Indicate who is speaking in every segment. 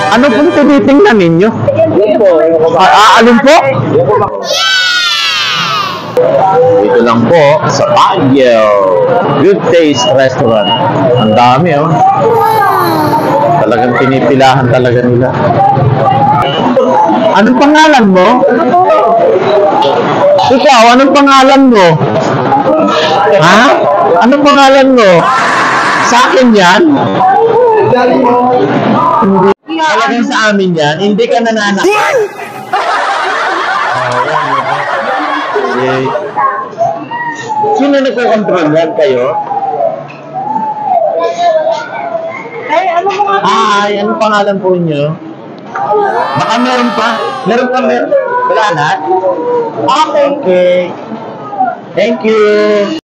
Speaker 1: Ano pong tinitingnan ninyo? Alin po? Dito lang po sa Baguio Good Taste Restaurant. Ang dami oh. Talagang pinipilahan talaga nila. Anong pangalan mo? Ikaw, anong pangalan mo? Ha? Anong pangalan mo? Sa akin yan? Hindi. Talagang sa amin yan? Hindi ka nananakit. Okay. Sino nagko-control yan kayo?
Speaker 2: Ay, ano mo nga?
Speaker 1: Ay, anong pangalan po niyo? Baka meron pa. Meron pa, meron. Wala na? Okay. Thank you.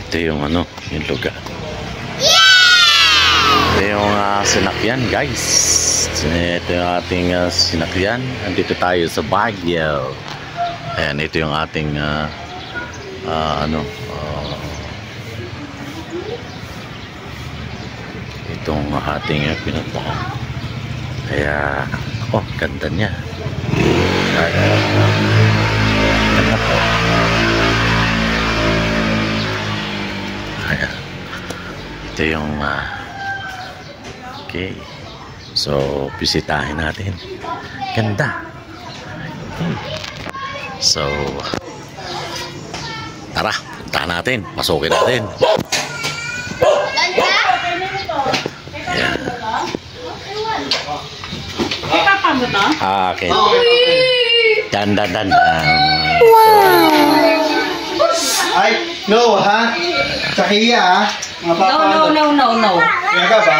Speaker 1: Ito yung yung lugar. Ito yung sinakyan, guys. Ito yung ating sinakyan. Andito tayo sa Baguio. Ayan, ito yung ating itong ating pinuntahan. Kaya, ganda niya. Ganda po. Ayan. Ito yung okay. So, bisitahin natin. Ganda. So, tara, puntahan natin. Pasukin natin. Ayan. Okay. Dan.
Speaker 3: Wow. Ay, no, ha? Sakiya, ha?
Speaker 2: No.
Speaker 3: Yaga ba?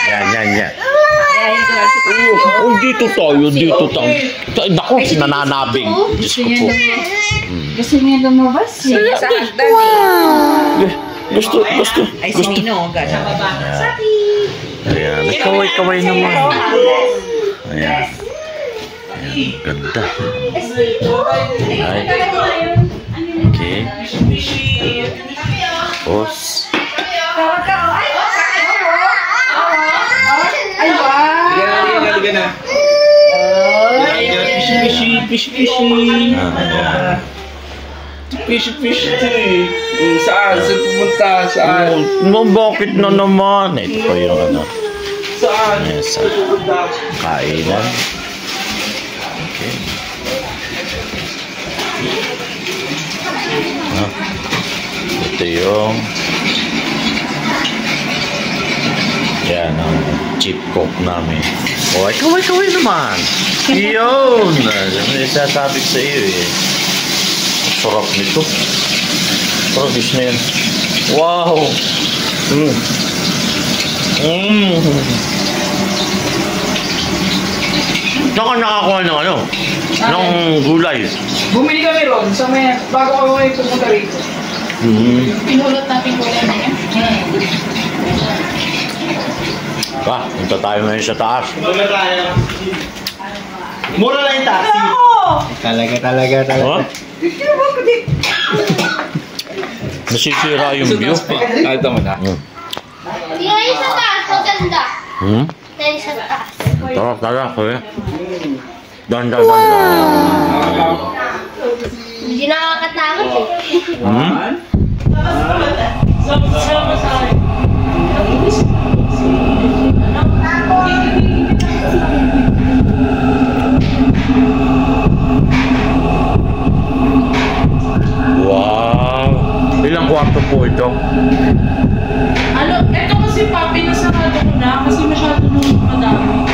Speaker 1: Yan. Dito tayo. Naku, nananabing. Diyos ko po.
Speaker 2: Gusto niya lumabas eh. Sa hagdan eh.
Speaker 1: Gusto.
Speaker 2: Ay, si Nino. Sa baba.
Speaker 1: Ayan. Kaway naman. Ayan. Ganda. Ay. Okay. Tapos.
Speaker 2: Ay, wow.
Speaker 3: Halika na. Fishy to eh. Saan pumunta? Saan?
Speaker 1: Bakit na naman? Ito pa yung
Speaker 3: Saan?
Speaker 1: Yes, kainan. Okay. Ito yung yan ang chip coke namin. Kaway naman. Yun. Sasabi sa iyo eh. Sarap nito. Sarap na yan. Wow. Saan ka nakakuha ng gulay?
Speaker 4: Bumili kami ron sa may bago kami pumunta rito. Pinulot natin gulay na yan.
Speaker 1: Punta tayo ngayon sa taas.
Speaker 3: Mura lang yung taxi. Talaga.
Speaker 1: Nasisira yung view.
Speaker 3: Ito mo na.
Speaker 5: Yung sa taas, maganda. Yung sa taas.
Speaker 1: Tara, kuya. Dan.
Speaker 5: Hindi nakakatakot eh.
Speaker 1: Wow! Ilang kwarto po ito?
Speaker 4: Ito kasi papi na sarado ko na kasi masyado nung madami.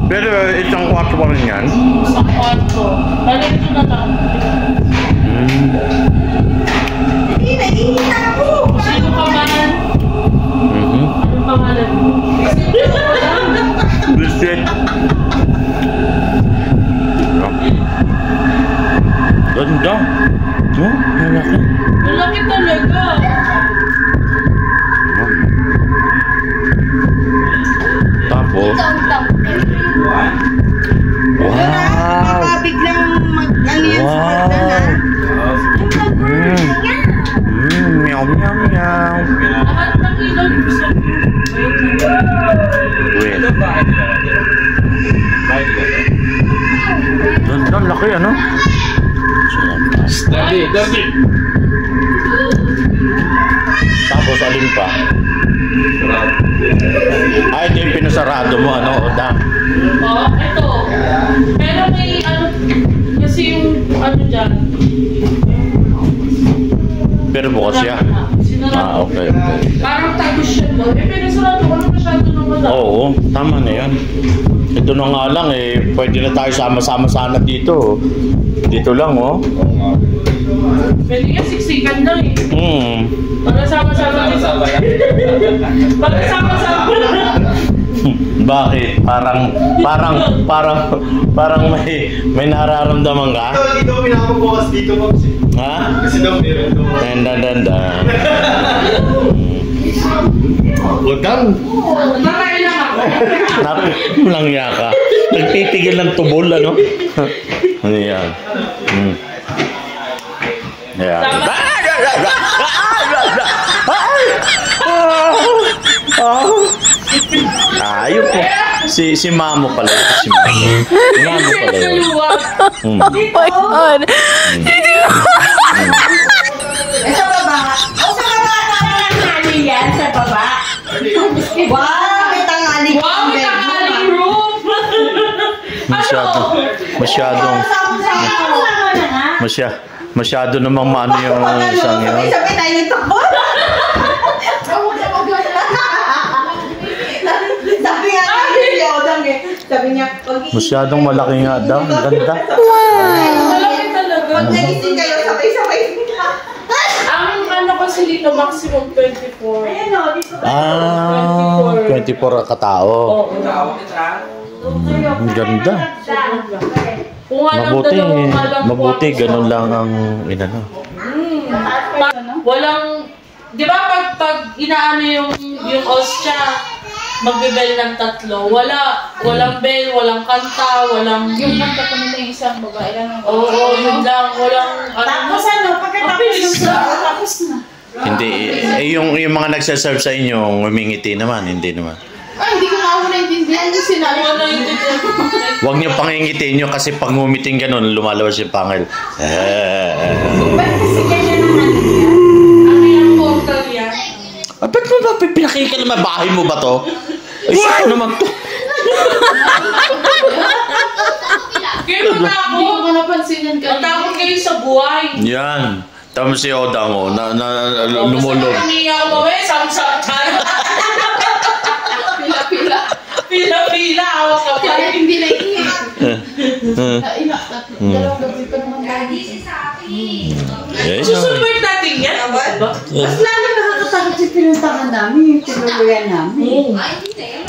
Speaker 1: Pero isang kwarto pa rin yan?
Speaker 4: Isang kwarto. Lalo ito na lang. Sino ka man? Anong pangalan mo?
Speaker 1: Visit. Ganda. Malaki.
Speaker 4: Malaki talaga.
Speaker 1: Yum, yum.
Speaker 2: Lahat ng ilaw gusto ko.
Speaker 1: Wait. Doon, laki ano?
Speaker 3: Daddy.
Speaker 1: Tapos alin pa? Ay, ito yung pinasarado mo, ano, Oda?
Speaker 2: Oo, ito. Pero may ano, kasi yung ano dyan.
Speaker 1: Pero bukas siya.
Speaker 2: Sinarado.
Speaker 1: Okay.
Speaker 2: Parang tagos siya doon. Pero sarado ko na masyado ng wala.
Speaker 1: Oo, tama na yan. Ito na nga lang pwede na tayo sama-sama sana dito. Dito lang, oh.
Speaker 2: Pwede nga siksikan lang Para sama-sama dito. Para sama-sama lang.
Speaker 1: Bakit? Parang may nararamdaman ka?
Speaker 6: Dito pinapabukas dito, Pops.
Speaker 1: Ha?
Speaker 6: Kasi daw meron doon.
Speaker 1: Danda. Udang.
Speaker 2: Nakain lang ako.
Speaker 1: Lang ka. Nagtitigil ng tubol, ano? Ano yan? Ayan. Ayun po. Si Mamo pala. Si Mamo. Mamo pala yun.
Speaker 2: Oh my God.
Speaker 7: Sa baba. O sa baba na tangali yan. Sa baba. Wow, may tangali.
Speaker 2: Wow, may tangaling room.
Speaker 1: Masyado namang mano yung isang yun.
Speaker 7: Sabi tayo ito. Sabi nga ni Odang sabi niya,
Speaker 1: Masyadong malaki nga daw. Ang ganda.
Speaker 2: Malaki talaga.
Speaker 7: Pag nagising kayo, sabay-sabay.
Speaker 2: Ang ano kasi dito, maximum 24.
Speaker 7: Ayan o, dito.
Speaker 1: 24 katao.
Speaker 2: Oo.
Speaker 1: Ang ganda.
Speaker 2: Kung alam
Speaker 1: Mabuti, ganun lang ang inano.
Speaker 2: Walang, di ba pag inaano yung ostya, magbibel ng 3. Walang bell, walang kanta, walang...
Speaker 4: Yung kanta ko nila yung isang babae lang.
Speaker 2: Oo, yun lang, walang...
Speaker 7: Tapos ano, pagkatapos
Speaker 4: Tapos na.
Speaker 1: Hindi, yung mga nagsaserve sa inyo, humingiti naman, hindi naman.
Speaker 4: Ay, hindi ko nga ako naintindihan yung sinabi.
Speaker 2: Wala yung
Speaker 1: Huwag niyo pangingitin nyo kasi pag ngumiting ganun, lumalabas yung pangil.
Speaker 7: Ba't kasi ganyan naman yan?
Speaker 2: Ano yung portal yan?
Speaker 1: Ba't mo ba pinakita naman? Bahay mo ba to? Ay, saan naman to?
Speaker 2: Kaya
Speaker 4: Hindi ko
Speaker 2: matakot.
Speaker 4: napansin yan kanina.
Speaker 2: Matakot kayo sa buhay.
Speaker 1: Yan. Tama si Oda mo, lumulog.
Speaker 2: Kasi niya ako, samsam tayo.
Speaker 4: Pila-pila.
Speaker 2: Pila-pila, awak ka pa.
Speaker 4: Kaya hindi na dalawang gabi pa naman tayo.
Speaker 2: Susunod natin yan. Diba?
Speaker 7: Mas lalo nakakatakot yung pinuntahan namin, yung tinuluyan namin.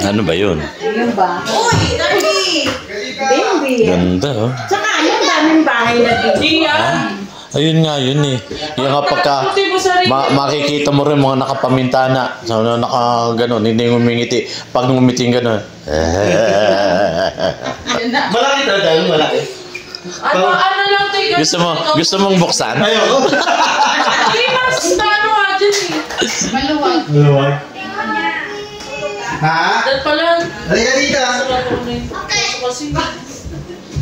Speaker 1: Ano ba yun?
Speaker 7: Yung ba? Uy, Dali! Baby!
Speaker 1: Ganda, oh.
Speaker 7: Tsaka yung daming bahay na dito.
Speaker 2: Diyan.
Speaker 1: Ayun nga, yun eh. Yung nga pagka makikita mo rin mga nakapamintana. So, naka-ganon, hindi ngumingiti. Pag ngumiting ganon.
Speaker 6: Malaki talaga yun, malaki.
Speaker 2: Ano lang tayo.
Speaker 1: Gusto mong buksan?
Speaker 6: Ayoko.
Speaker 2: Hindi mas ano nga dyan eh.
Speaker 4: Maluwag.
Speaker 6: Maluwag. Ha?
Speaker 2: Dahil pala.
Speaker 6: Halika dito.
Speaker 2: Kasi.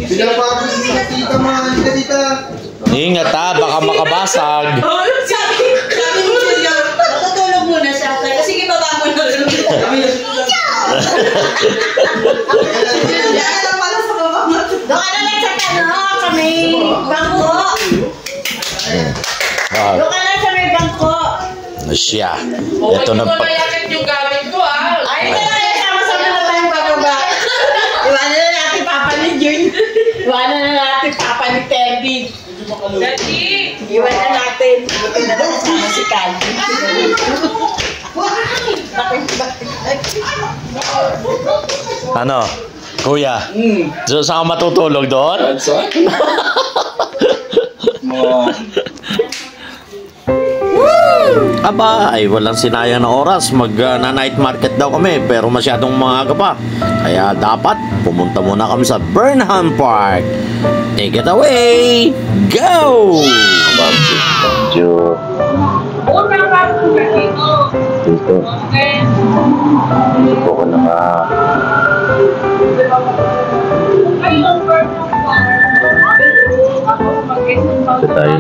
Speaker 6: Pinapapos dito, tita mo. Halika dito.
Speaker 1: Ingat ha, baka makabasag.
Speaker 7: Sabi mo siya, matutulog muna siya. Sige, baba mo na. Diyan lang pala sa baba mo. Doon ka na lang sa sa may bangko. Doon ka lang sa may bangko.
Speaker 1: Siya.
Speaker 2: Okay,
Speaker 1: Ito na
Speaker 2: ko yakit yung gamit ko ah.
Speaker 7: Ay, ito na kayo, sama-sama na tayong bababa. Iwanan na natin Papa ni Jun. Iwanan na natin Papa ni Teddy.
Speaker 2: Daddy!
Speaker 7: Iwanan natin. Buti na lang kasama si Calvin.
Speaker 1: Ano? Kuya, saan ka matutulog doon? Aba, ay walang sinayang na oras. Mag-night market daw kami pero masyadong maaga pa. Kaya dapat pumunta muna kami sa Burnham Park. Take it away! Go!
Speaker 2: Unang
Speaker 1: Dito. Dito po ko Dito tayo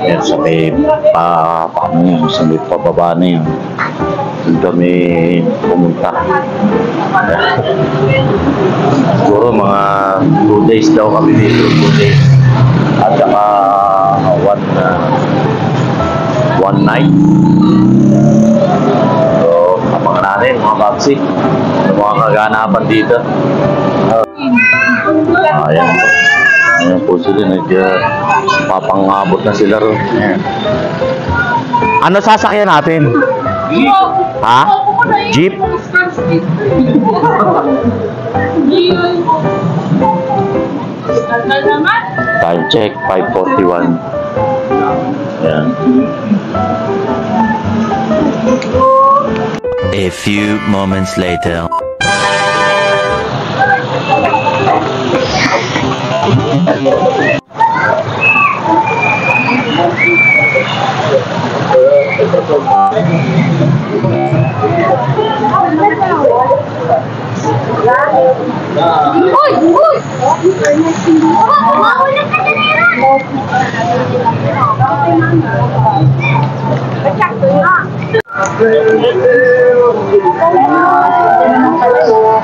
Speaker 1: yan sa may paano yun, sa may pababa na yun. Doon kami pumunta. Siguro mga 2 days daw kami dito, 2 days. At saka one night. So, ang mga natin, mga babsi, yung mga kaganapan dito. Ayan. Ayan po sila, papangabot na sila ron. Ayan. Ano sasakyan natin? Ha? Jeep? Time check, 5:41. Ayan.
Speaker 8: A few moments later.
Speaker 5: Uy! Uy! Mahulog ka na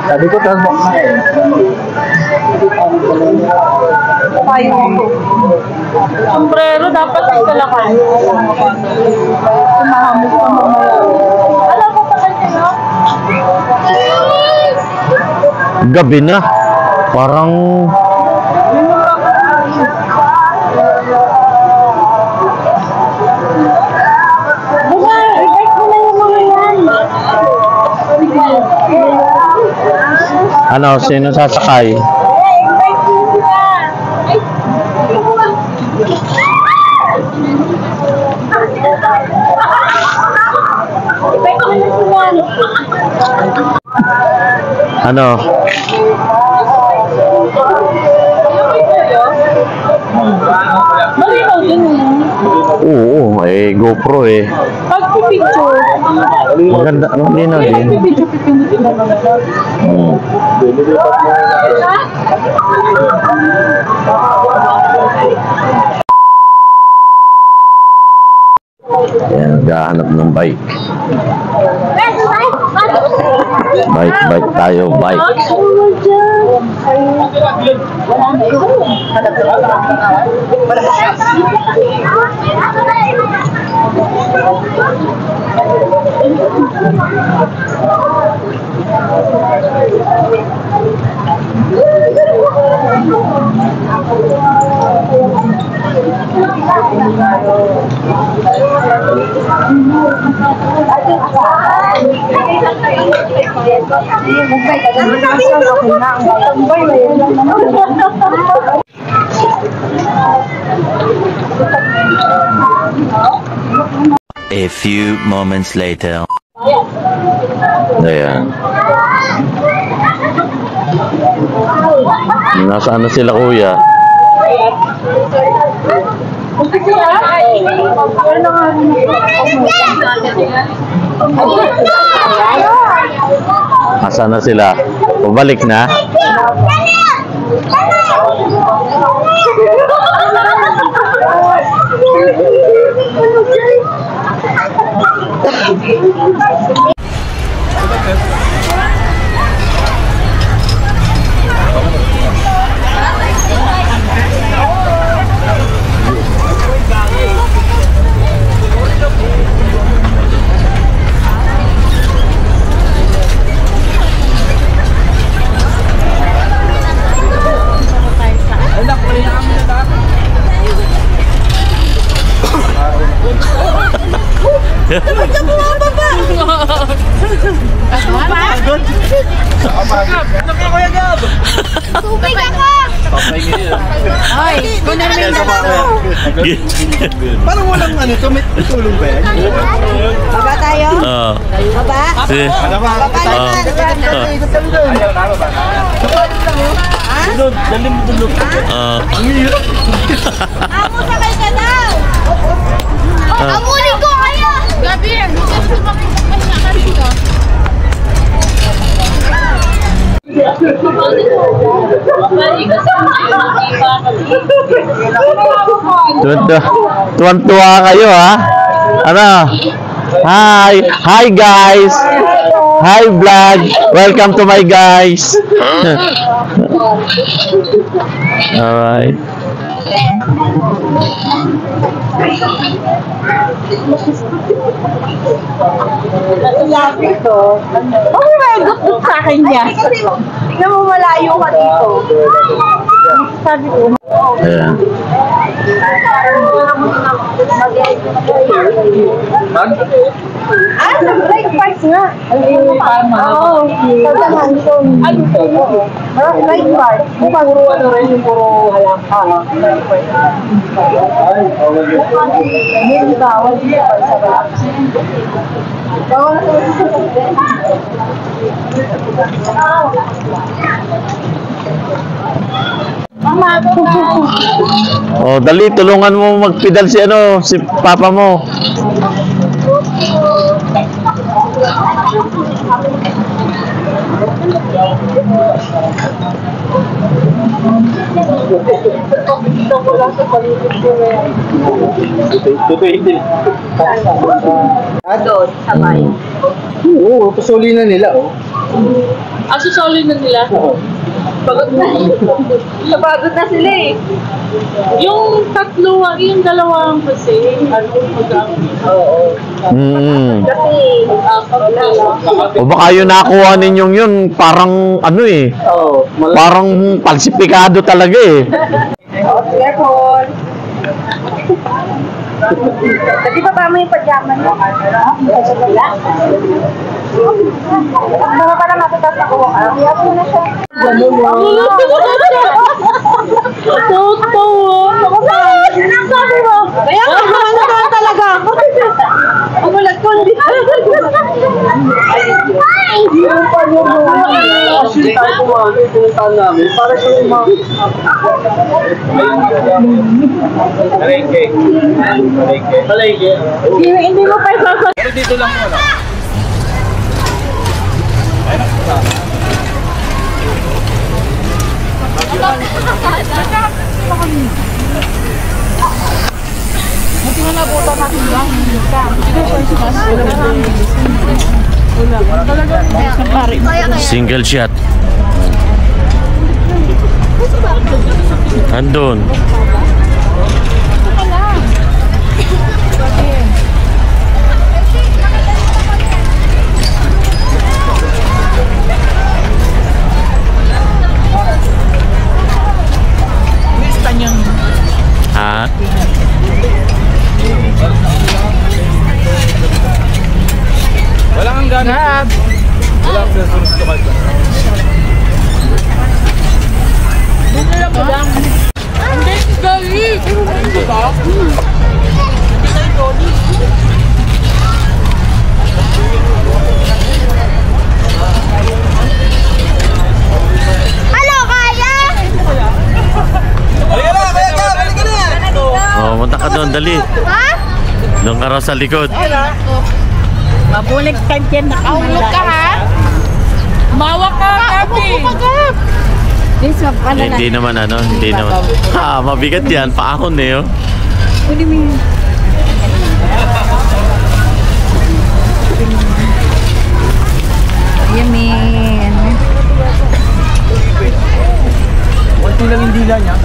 Speaker 1: Sabi ko tasbok na eh.
Speaker 2: Sombrero dapat ang kalakan. Sumahamot ka mamaya. Alam ko pa kasi, no?
Speaker 1: Gabi na. Parang ano, sino sasakay? Ano?
Speaker 2: Malinaw din mo.
Speaker 1: Oo, eh, GoPro eh.
Speaker 2: Pag-picture.
Speaker 1: Maganda, hindi na din. Ayan, naghahanap ng bike. Bike tayo, bike.
Speaker 8: A few moments later.
Speaker 1: Ayan. Nasaan na sila, kuya? Nasaan na sila? Pabalik na?
Speaker 5: Tubig ako!
Speaker 7: Hoy, kunamin na lang.
Speaker 6: Parang walang ano to, may tulong ba yan?
Speaker 7: Baba tayo?
Speaker 8: Oo.
Speaker 7: Baba? Baba naman.
Speaker 5: Amo sakay ka daw! Amunin ko kayo!
Speaker 1: Tuwan-tuwa kayo ha? Ano? Hi! Hi guys! Hi vlog! Welcome to my guys! Alright.
Speaker 7: Lapit to. Bakit may gusto sa akin niya? Tignan mo malayo ka dito. Sabi ko.
Speaker 1: Ayan.
Speaker 7: Like parts nga. Oo. Sa Hanson. Ano to? Like parts. Puro ano rin yung puro halangka. Hindi bawal dito sa balak. Bawal na
Speaker 1: Oh, dali, tulungan mo magpedal si ano, si papa mo.
Speaker 7: doon sa bayan.
Speaker 6: Oo, pasuli na nila, oh.
Speaker 2: Susoli na nila.
Speaker 7: Pagod na sila eh.
Speaker 2: Yung dalawang kasi,
Speaker 7: Oo. Kasi,
Speaker 1: O baka yun nakuha ninyong yun, parang ano eh.
Speaker 6: Oo,
Speaker 1: Parang falsifikado talaga eh.
Speaker 7: careful. Lagi pa mo yung pajama mo? Wala. Mga pala matutas na kuha ka. Kaya ko na siya.
Speaker 2: totoo.
Speaker 7: Sabi mo? Kaya ka naman talaga. Umulat ko. Hindi mo pa nyo mo.
Speaker 6: Actually, tayo kumagay, pumuntahan namin. Para siya yung mga... Palengke.
Speaker 7: Hindi mo pa isasal.
Speaker 3: Pero dito lang muna.
Speaker 1: Single shot. Andun. Ha?
Speaker 3: Wala kang gana. Wala kang gana.
Speaker 5: Ano kaya?
Speaker 1: Oh, punta ka doon, dali.
Speaker 5: Ha?
Speaker 1: Doon ka raw sa likod.
Speaker 7: Mabulig ka dyan.
Speaker 5: Mahulog ka ha?
Speaker 2: Mawak ka, Kami!
Speaker 1: Hindi naman ano, hindi naman. Ha, mabigat yan, paahon eh oh.
Speaker 7: Yamin.
Speaker 6: Kunti lang yung dila niya.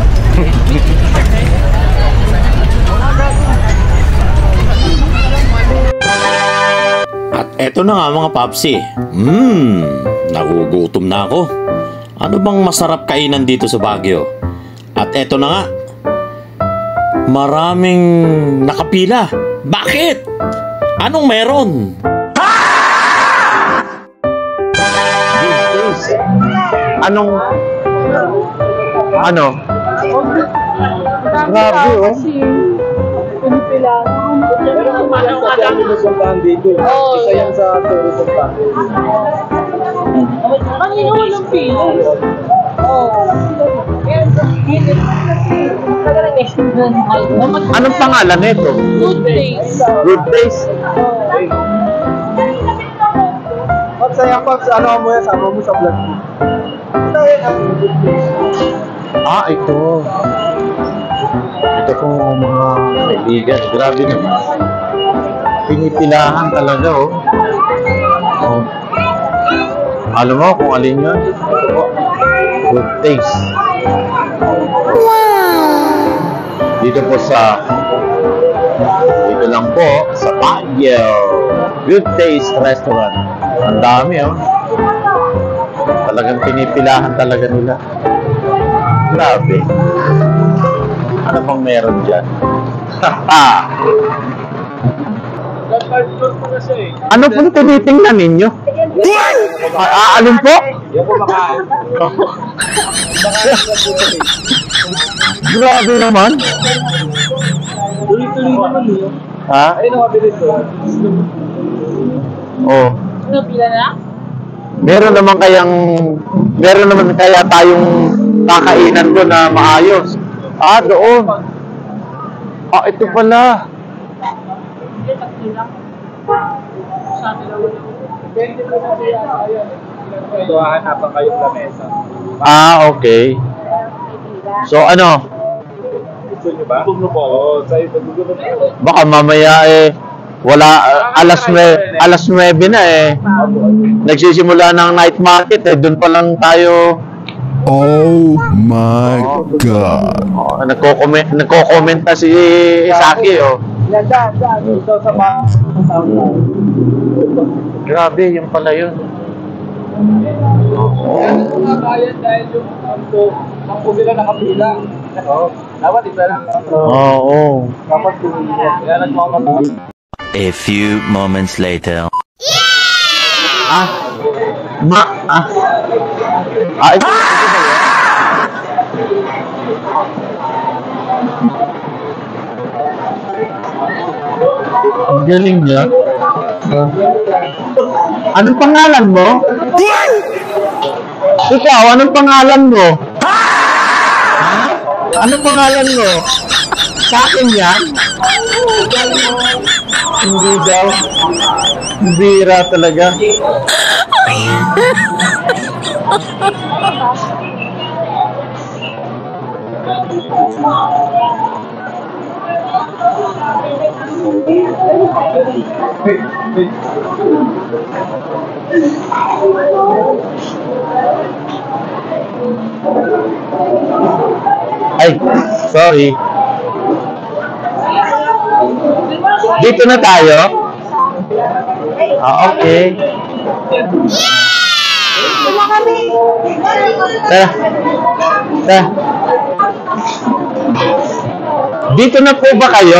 Speaker 1: At eto na nga mga papsi. Nagugutom na ako. Ano bang masarap kainan dito sa Baguio? At eto na nga. Maraming nakapila. Bakit? Anong meron? Anong? Ano? Grabe oh.
Speaker 6: Kami nasuntahan dito. Isa yan sa tourism pa.
Speaker 2: Kanina walang pila.
Speaker 1: Anong pangalan nito?
Speaker 2: Good days.
Speaker 1: Good Place?
Speaker 6: Pops, ayan Pops, ano mo yan? Sama mo sa vlog mo.
Speaker 1: Ah, ito. Ito pong mga kaibigan. Grabe naman. Pinipilahan talaga, oh. Oh. Alam mo kung alin yun? Good taste. Dito po dito lang po sa Baguio. Good Taste Restaurant. Ang dami, oh. Talagang pinipilahan talaga nila. Grabe. Ano bang meron dyan? Ano pong tinitingnan ninyo? Alin po? Grabe naman.
Speaker 6: Tuloy-tuloy naman yun.
Speaker 1: Ha?
Speaker 6: Ayun ang mabilis ko.
Speaker 1: Oh.
Speaker 7: Pila na?
Speaker 1: Meron naman kaya tayong kakainan doon na maayos. Ah, doon. Ah, ito pala.
Speaker 6: Ito, hahanapan kayong lamesa.
Speaker 1: Ah, okay. So, ano?
Speaker 6: Gusto nyo ba? Oo, sa'yo.
Speaker 1: Baka mamaya wala, alas 9 na nagsisimula ng night market doon pa lang tayo.
Speaker 9: Oh my God.
Speaker 1: Nagko-comment na si Isaki, oh.
Speaker 6: Ito sa mga
Speaker 1: Grabe, yung pala yun.
Speaker 6: bayan dahil yung sampo sila nakapila. Dapat isa lang.
Speaker 1: Oo.
Speaker 6: Dapat kaya nagmamagod.
Speaker 8: A few moments later.
Speaker 1: Ito ba yan? Ang galing niya. Anong pangalan mo? Ikaw, anong pangalan mo? Anong pangalan mo? Sa akin yan? Hindi daw. Bira talaga. Ay, sorry. Dito na tayo? Ah, okay. Tara. Dito na po ba kayo?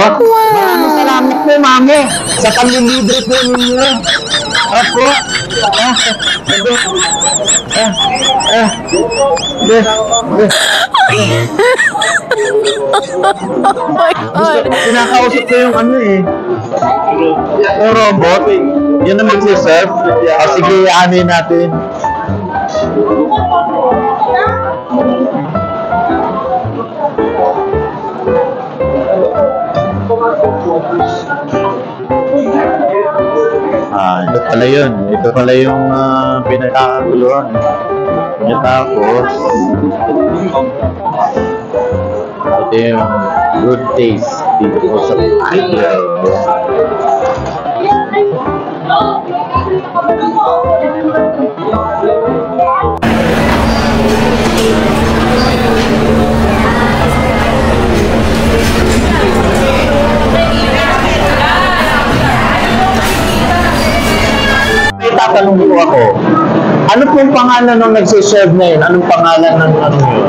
Speaker 1: Maraming salamat po, mami. Sa panlilibre po ninyo. Opo. Kinakausap ko yung ano eh. Yung robot. Yun ang magsiserve. Sige, anin natin. Ito pala yun. Ito pala yung pinakakaguluhan. Tapos, ito yung Good Taste dito po sa Baguio. Tatanong ko ako, ano pong pangalan ng nagsiserve na yun? Anong pangalan ng ano yun?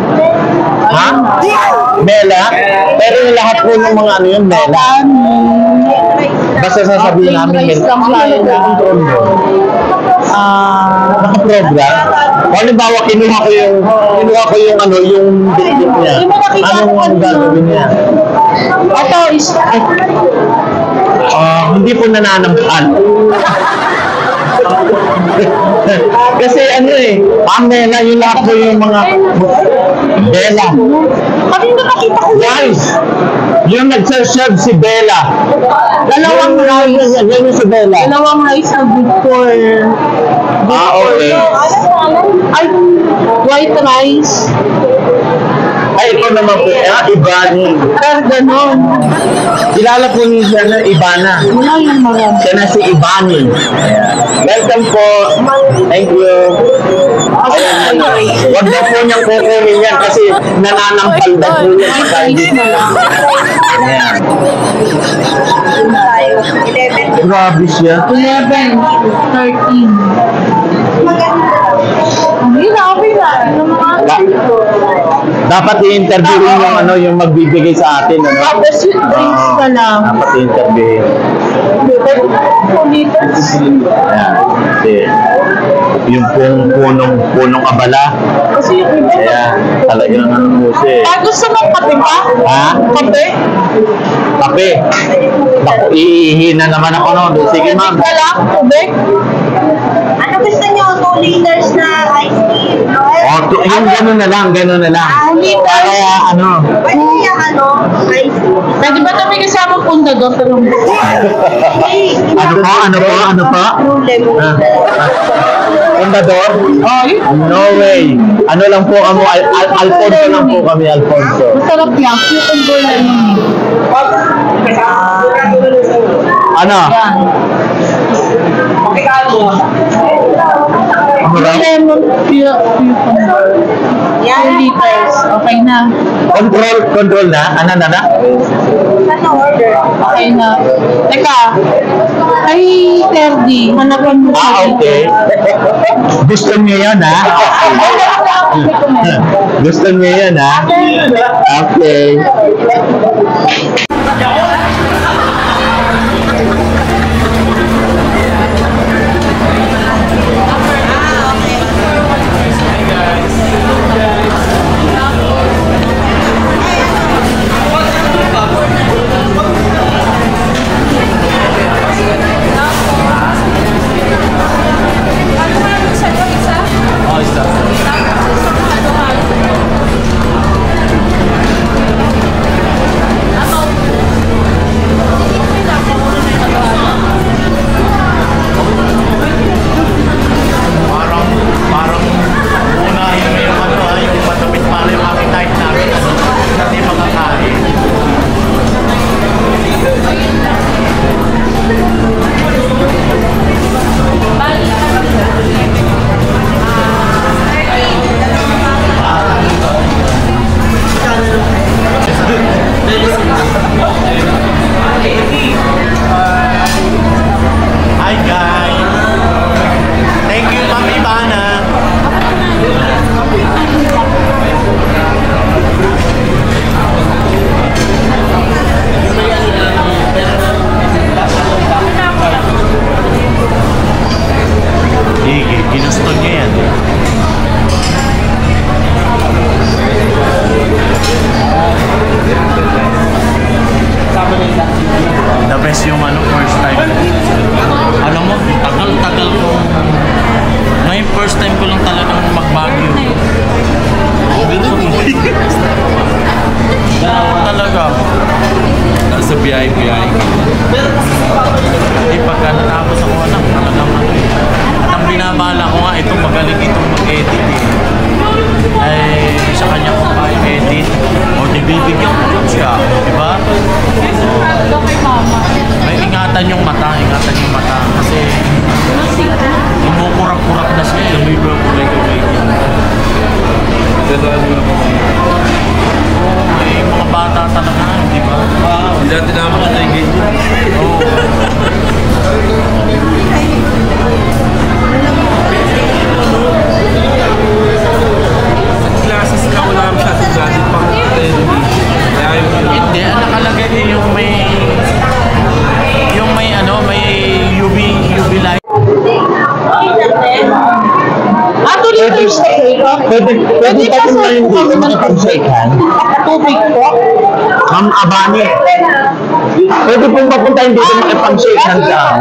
Speaker 1: Ha? Bella? Pero yung lahat po ng mga ano yun, Bella? Basta sasabihin namin, Bella. Ano lang yung control mo? Naka-program? O halimbawa, kinuha ko yung ano, yung bitbit niya. Anong gagawin niya? Ito is, hindi po nananampan. Kasi ano ang Bella, yung lahat ko yung mga Bella.
Speaker 7: Kanina nakita ko.
Speaker 1: Guys, yung nagserve si Bella. Dalawang rice. Yan yung si Bella.
Speaker 7: Dalawang rice na good for
Speaker 1: Okay.
Speaker 7: Ay, white rice.
Speaker 1: Ay, ito naman po. Ibani.
Speaker 7: Pero ganon.
Speaker 1: Kilala po niyo siya na Ibana.
Speaker 7: Wala yung marami.
Speaker 1: Siya na si Ibani. Ayan. Welcome po. Thank you. Ayan. Huwag na po niyang kukunin yan kasi nananampal na po yan sa kanya. Ayan. Grabe siya.
Speaker 7: 11, 13. Hindi na, okay na.
Speaker 1: Dapat i-interview rin yung ano, yung magbibigay sa atin, ano?
Speaker 7: Tapos yung drinks na lang.
Speaker 1: Dapat i-interview.
Speaker 7: 2 liters.
Speaker 1: Ayan. Kasi yung punong abala.
Speaker 7: Kasi yung iba.
Speaker 1: Ayan. Talagang ano mo siya.
Speaker 7: Gusto mo kape pa?
Speaker 1: Ha?
Speaker 7: Kape?
Speaker 1: Kape. Naku, iihi na naman ako noon. Sige, ma'am.
Speaker 7: Kape lang, tubig.
Speaker 5: Ano gusto niyo? 2 liters na ice cream?
Speaker 1: Yung gano'n na lang, gano'n na lang. Kaya ano.
Speaker 5: Pwede niya ice cream?
Speaker 7: Pwede ba ito may kasama pundador?
Speaker 1: Ano po? Fundador? No way. Ano lang po kamo, Alfonso lang po kami, Alfonso.
Speaker 7: Masarap yan. Cucumber na yun.
Speaker 1: Ano?
Speaker 7: Yan.
Speaker 1: Ano?
Speaker 7: Lemon cucumber. 2 liters. Okay na.
Speaker 1: Control na? Ano na?
Speaker 7: Okay na. Teka. Ay, Terdy. Hanapan mo siya.
Speaker 1: Okay. Gusto niyo yan, ha? Gusto niyo yan, ha? Okay. Pwede pa kung na hindi ka makapag-shake hand.
Speaker 7: Tubig po.
Speaker 1: Ma'am Abani, pwede pong papuntahin dito makipag-shake hand ka.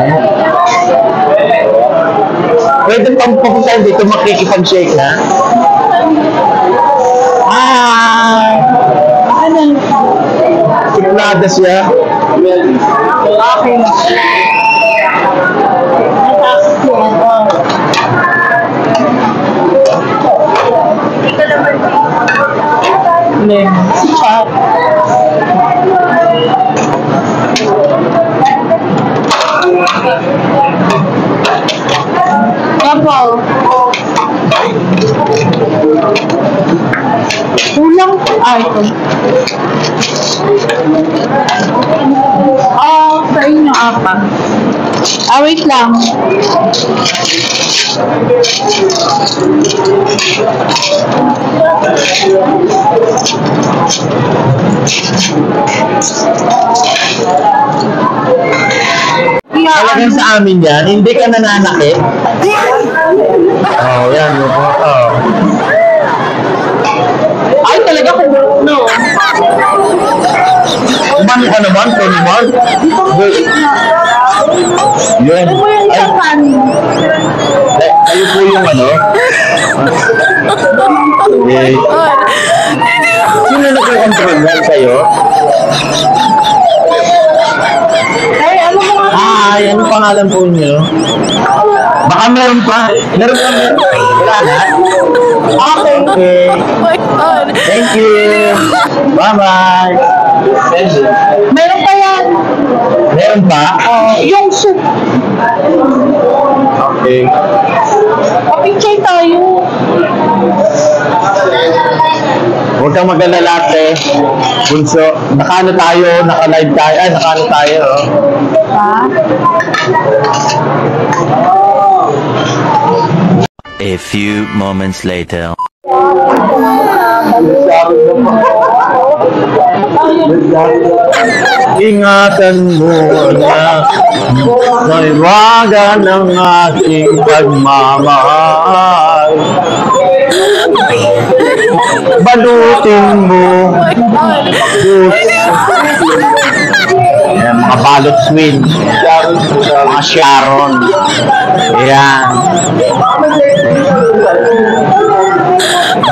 Speaker 1: Pwede pong papuntahin dito makikipag-shake na.
Speaker 7: Ano?
Speaker 1: Signada siya.
Speaker 7: Okay. Natakot ko. po. Kulang. Ito. Sa inyo, apa. Wait lang.
Speaker 1: Talagang sa amin yan, hindi ka nananakit. Oh, yan. Oh. Ay, talaga kung no. Umano ka naman, Tony. Yun. Ay, kayo po yung ano? Okay. Sino nagkakontrol yan sa'yo? Ay, ano pangalan po niyo? Baka meron pa. Meron pa. Wala na? Okay. Thank you. Bye-bye.
Speaker 7: Meron pa yan.
Speaker 1: Meron pa?
Speaker 7: Yung soup.
Speaker 1: Okay.
Speaker 7: Papichay tayo.
Speaker 1: Huwag kang mag-alala, ate. Bunso, naka-ano tayo, naka-live tayo. Ay, naka-ano tayo.
Speaker 8: A few moments later.
Speaker 1: Ingatan mo na may waga ng ating pagmamahal. Balutin mo. Ayan, mga balot swing. Mga Sharon. Ayan.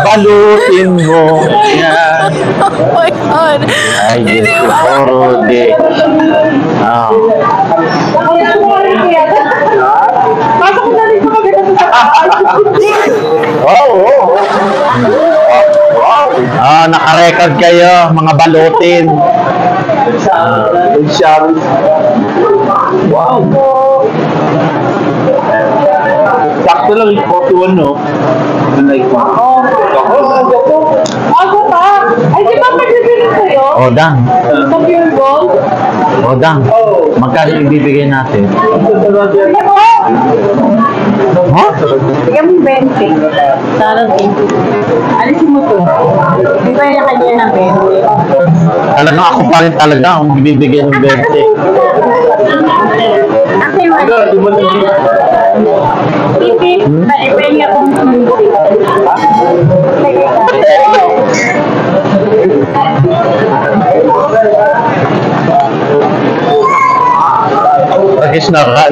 Speaker 1: Balutin mo. Ayan. Ay, Diyos ko, puro di.
Speaker 7: Pasok na rin sa kabila sa
Speaker 1: Naka-record kayo, mga balutin. Wow. Sakto lang yung 41, no? Like,
Speaker 7: Ako pa. Ay, di ba magbibigay sa'yo?
Speaker 1: O, Dang.
Speaker 7: Sa pure gold?
Speaker 1: O, Dang. Magkano yung bibigay natin?
Speaker 7: Sige mo.
Speaker 1: Ha?
Speaker 7: Sige mo 20. Sarang 20. Alisin mo to. Hindi ko yung kanya na 20.
Speaker 1: Talagang ako pa rin talaga ang magbibigay ng 20.
Speaker 7: Kasi Pipi, naipengi akong
Speaker 1: Pagkis naka